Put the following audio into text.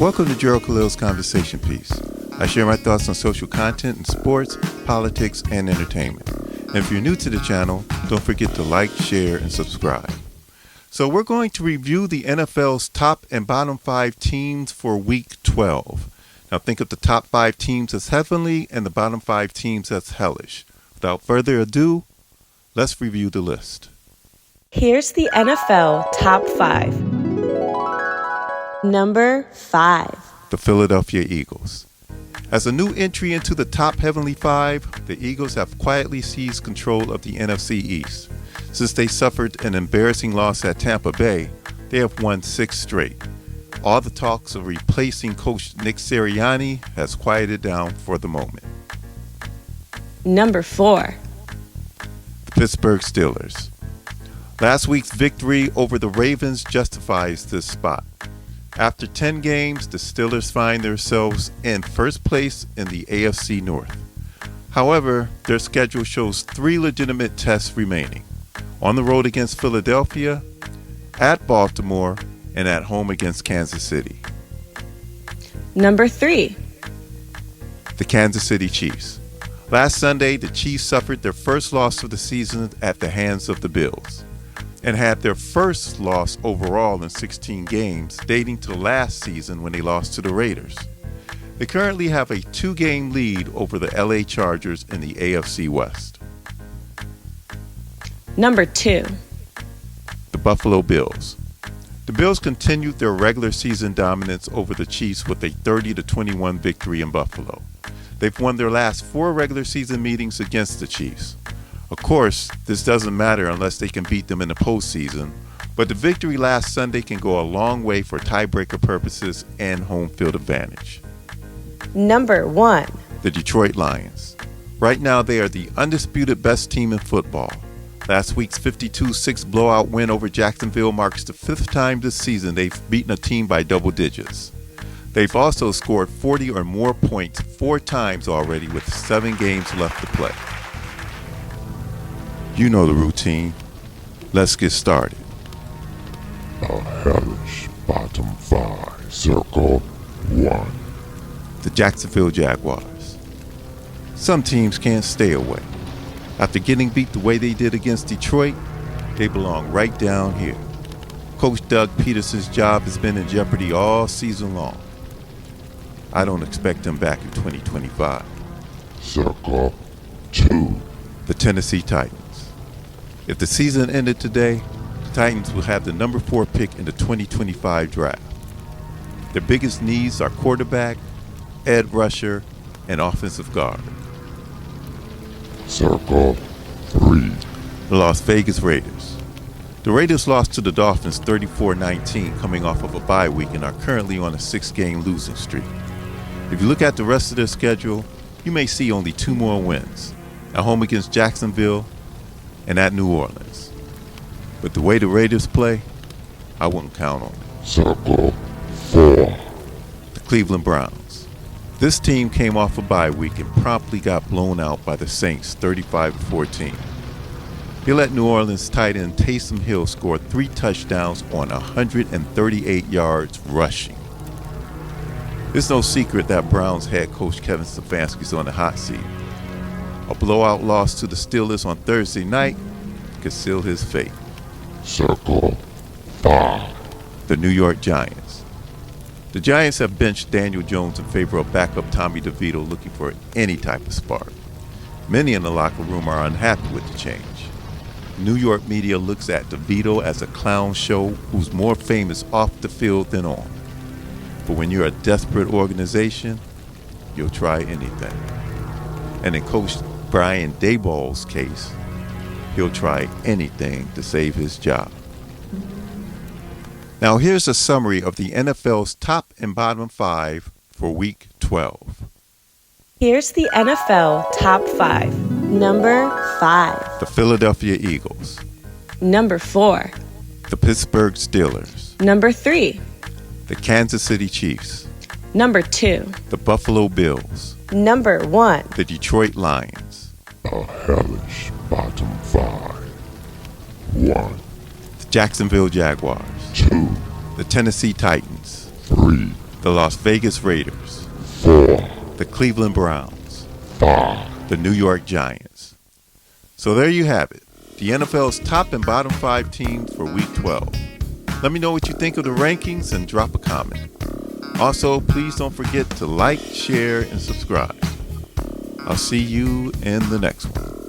Welcome to Gerald Khalil's Conversation Piece. I share my thoughts on social content in sports, politics, and entertainment. And if you're new to the channel, don't forget to like, share, and subscribe. So we're going to review the NFL's top and bottom 5 teams for Week 12. Now think of the top 5 teams as heavenly and the bottom 5 teams as hellish. Without further ado, let's review the list. Here's the NFL top 5. Number 5. The Philadelphia Eagles. As a new entry into the top Heavenly 5, the Eagles have quietly seized control of the NFC East. Since they suffered an embarrassing loss at Tampa Bay, they have won 6 straight. All the talks of replacing coach Nick Sirianni has quieted down for the moment. Number 4. The Pittsburgh Steelers. Last week's victory over the Ravens justifies this spot. After 10 games, the Steelers find themselves in first place in the AFC North. However, their schedule shows 3 legitimate tests remaining: on the road against Philadelphia, at Baltimore, and at home against Kansas City. Number 3. The Kansas City Chiefs. Last Sunday, the Chiefs suffered their first loss of the season at the hands of the Bills, and had their first loss overall in 16 games, dating to last season when they lost to the Raiders. They currently have a 2-game lead over the LA Chargers in the AFC West. Number 2. The Buffalo Bills. The Bills continued their regular season dominance over the Chiefs with a 30-21 victory in Buffalo. They've won their last 4 regular season meetings against the Chiefs. Of course, this doesn't matter unless they can beat them in the postseason, but the victory last Sunday can go a long way for tiebreaker purposes and home field advantage. Number 1. The Detroit Lions. Right now, they are the undisputed best team in football. Last week's 52-6 blowout win over Jacksonville marks the 5th time this season they've beaten a team by double digits. They've also scored 40 or more points 4 times already with 7 games left to play. You know the routine. Let's get started. A hellish bottom 5. Circle 1. The Jacksonville Jaguars. Some teams can't stay away. After getting beat the way they did against Detroit, they belong right down here. Coach Doug Peterson's job has been in jeopardy all season long. I don't expect him back in 2025. Circle 2. The Tennessee Titans. If the season ended today, the Titans will have the number 4 pick in the 2025 draft. Their biggest needs are quarterback, edge rusher, and offensive guard. Circle 3. The Las Vegas Raiders. The Raiders lost to the Dolphins 34-19 coming off of a bye week and are currently on a 6-game losing streak. If you look at the rest of their schedule, you may see only 2 more wins: at home against Jacksonville and at New Orleans. But the way the Raiders play, I wouldn't count on it. Circle 4. The Cleveland Browns. This team came off a bye week and promptly got blown out by the Saints 35-14. They let New Orleans tight end Taysom Hill score 3 touchdowns on 138 yards rushing. It's no secret that Browns head coach Kevin Stefanski's on the hot seat. A blowout loss to the Steelers on Thursday night could seal his fate. Circle 5. The New York Giants. The Giants have benched Daniel Jones in favor of backup Tommy DeVito, looking for any type of spark. Many in the locker room are unhappy with the change. New York media looks at DeVito as a clown show who's more famous off the field than on. But when you're a desperate organization, you'll try anything. And in Coach Brian Daboll's case, he'll try anything to save his job. Now here's a summary of the NFL's top and bottom 5 for Week 12. Here's the NFL top 5. Number 5. The Philadelphia Eagles. Number 4. The Pittsburgh Steelers. Number 3. The Kansas City Chiefs. Number 2. The Buffalo Bills. Number 1. The Detroit Lions. A hellish bottom 5. 1. The Jacksonville Jaguars. 2. The Tennessee Titans. 3. The Las Vegas Raiders. 4, The Cleveland Browns. 5. The New York Giants. So there you have it. The NFL's top and bottom 5 teams for Week 12. Let me know what you think of the rankings and drop a comment. Also, please don't forget to like, share, and subscribe. I'll see you in the next one.